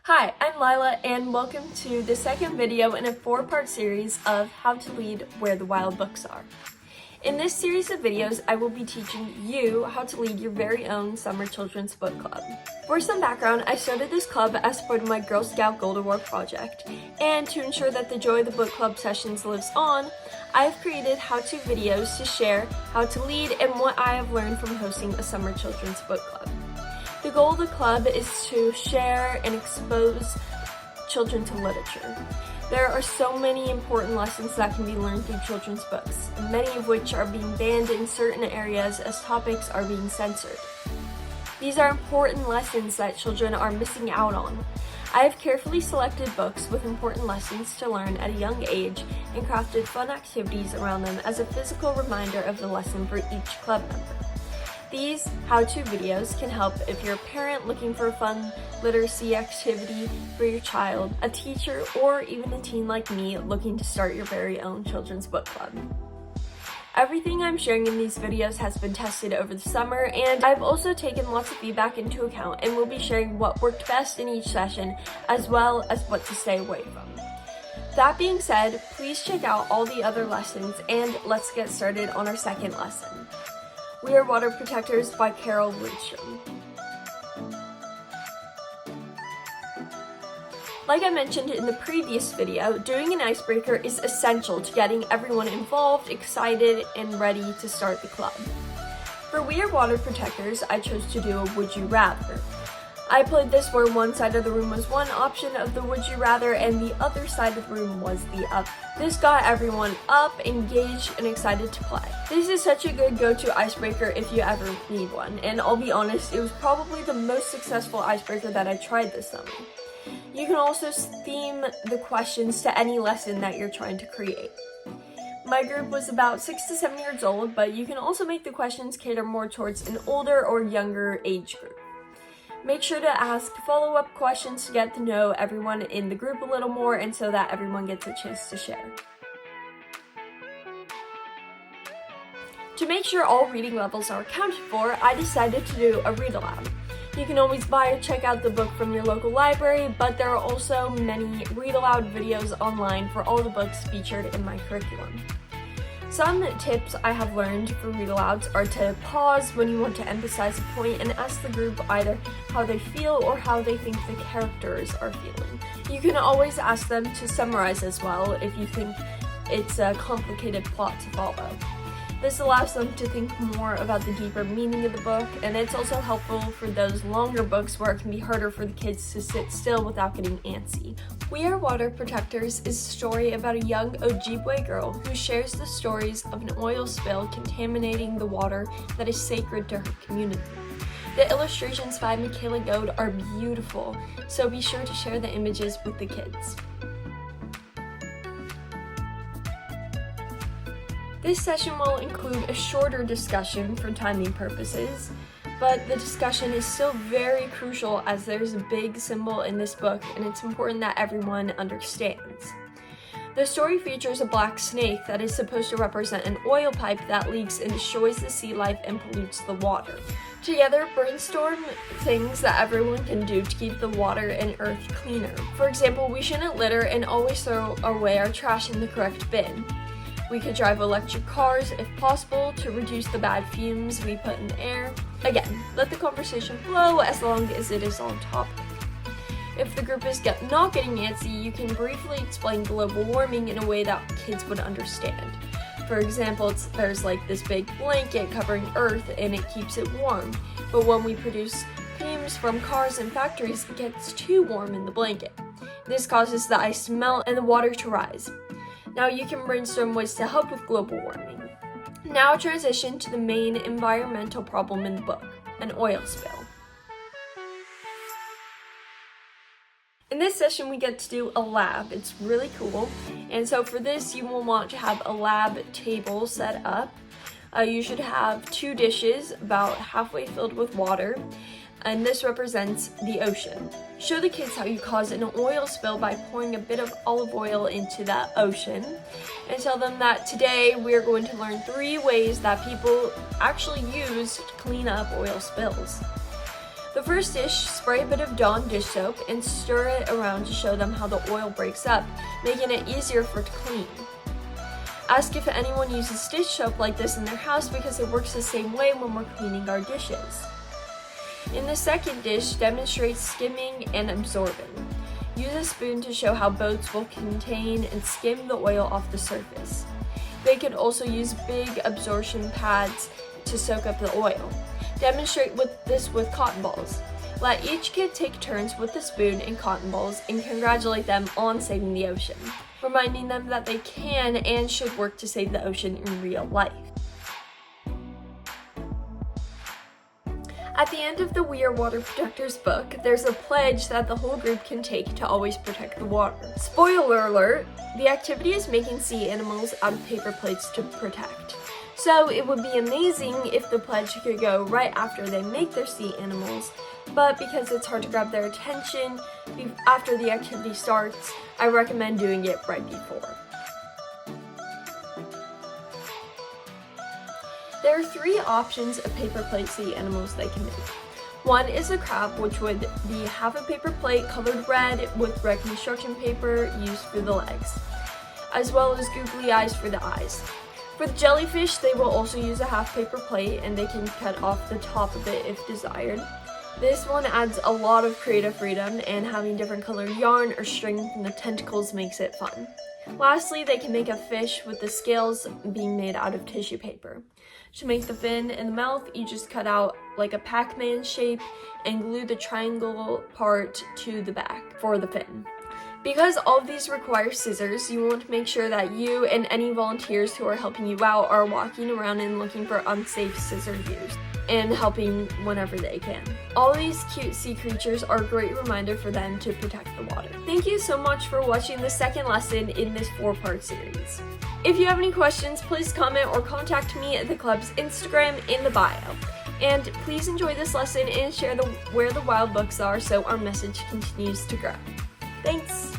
Hi, I'm Lila and welcome to the second video in a 4-part series of How to Lead Where the Wild Books Are. In this series of videos, I will be teaching you how to lead your very own summer children's book club. For some background, I started this club as part of my Girl Scout Gold Award project, and to ensure that the joy of the book club sessions lives on, I have created how-to videos to share how to lead and what I have learned from hosting a summer children's book club. The goal of the club is to share and expose children to literature. There are so many important lessons that can be learned through children's books, many of which are being banned in certain areas as topics are being censored. These are important lessons that children are missing out on. I have carefully selected books with important lessons to learn at a young age and crafted fun activities around them as a physical reminder of the lesson for each club member. These how-to videos can help if you're a parent looking for a fun literacy activity for your child, a teacher, or even a teen like me looking to start your very own children's book club. Everything I'm sharing in these videos has been tested over the summer, and I've also taken lots of feedback into account and will be sharing what worked best in each session as well as what to stay away from. That being said, please check out all the other lessons and let's get started on our second lesson. We Are Water Protectors by Carole Lindstrom. Like I mentioned in the previous video, doing an icebreaker is essential to getting everyone involved, excited, and ready to start the club. For We Are Water Protectors, I chose to do a Would You Rather. I played this where one side of the room was one option of the Would You Rather and the other side of the room was the other. This got everyone up, engaged, and excited to play. This is such a good go-to icebreaker if you ever need one, and I'll be honest, it was probably the most successful icebreaker that I tried this summer. You can also theme the questions to any lesson that you're trying to create. My group was about 6 to 7 years old, but you can also make the questions cater more towards an older or younger age group. Make sure to ask follow-up questions to get to know everyone in the group a little more and so that everyone gets a chance to share. To make sure all reading levels are accounted for, I decided to do a read aloud. You can always buy or check out the book from your local library, but there are also many read aloud videos online for all the books featured in my curriculum. Some tips I have learned for read-alouds are to pause when you want to emphasize a point and ask the group either how they feel or how they think the characters are feeling. You can always ask them to summarize as well if you think it's a complicated plot to follow. This allows them to think more about the deeper meaning of the book, and it's also helpful for those longer books where it can be harder for the kids to sit still without getting antsy. We Are Water Protectors is a story about a young Ojibwe girl who shares the stories of an oil spill contaminating the water that is sacred to her community. The illustrations by Michaela Goade are beautiful, so be sure to share the images with the kids. This session will include a shorter discussion for timing purposes, but the discussion is still very crucial as there's a big symbol in this book and it's important that everyone understands. The story features a black snake that is supposed to represent an oil pipe that leaks and destroys the sea life and pollutes the water. Together, brainstorm things that everyone can do to keep the water and earth cleaner. For example, we shouldn't litter and always throw away our trash in the correct bin. We could drive electric cars if possible to reduce the bad fumes we put in the air. Again, let the conversation flow as long as it is on topic. If the group is not getting antsy, you can briefly explain global warming in a way that kids would understand. For example, there's like this big blanket covering Earth and it keeps it warm. But when we produce fumes from cars and factories, it gets too warm in the blanket. This causes the ice to melt and the water to rise. Now you can brainstorm ways to help with global warming. Now transition to the main environmental problem in the book, an oil spill. In this session we get to do a lab. It's really cool. And so for this you will want to have a lab table set up. You should have 2 dishes about halfway filled with water. And this represents the ocean. Show the kids how you cause an oil spill by pouring a bit of olive oil into the ocean, and tell them that today we are going to learn 3 ways that people actually use to clean up oil spills. The first dish, spray a bit of Dawn dish soap and stir it around to show them how the oil breaks up, making it easier for it to clean. Ask if anyone uses dish soap like this in their house because it works the same way when we're cleaning our dishes. In the second dish, demonstrate skimming and absorbing. Use a spoon to show how boats will contain and skim the oil off the surface. They could also use big absorption pads to soak up the oil. Demonstrate this with cotton balls. Let each kid take turns with the spoon and cotton balls and congratulate them on saving the ocean, reminding them that they can and should work to save the ocean in real life. At the end of the We Are Water Protectors book, there's a pledge that the whole group can take to always protect the water. Spoiler alert, the activity is making sea animals out of paper plates to protect. So it would be amazing if the pledge could go right after they make their sea animals, but because it's hard to grab their attention after the activity starts, I recommend doing it right before. There are 3 options of paper plate sea animals they can make. One is a crab, which would be half a paper plate colored red with red construction paper used for the legs, as well as googly eyes for the eyes. For the jellyfish, they will also use a half paper plate and they can cut off the top of it if desired. This one adds a lot of creative freedom, and having different colored yarn or string from the tentacles makes it fun. Lastly, they can make a fish with the scales being made out of tissue paper. To make the fin and the mouth, you just cut out like a Pac-Man shape and glue the triangle part to the back for the fin. Because all of these require scissors, you want to make sure that you and any volunteers who are helping you out are walking around and looking for unsafe scissor use and helping whenever they can. All these cute sea creatures are a great reminder for them to protect the water. Thank you so much for watching the second lesson in this 4-part series. If you have any questions, please comment or contact me at the club's Instagram in the bio. And please enjoy this lesson and share where the wild books are so our message continues to grow. Thanks!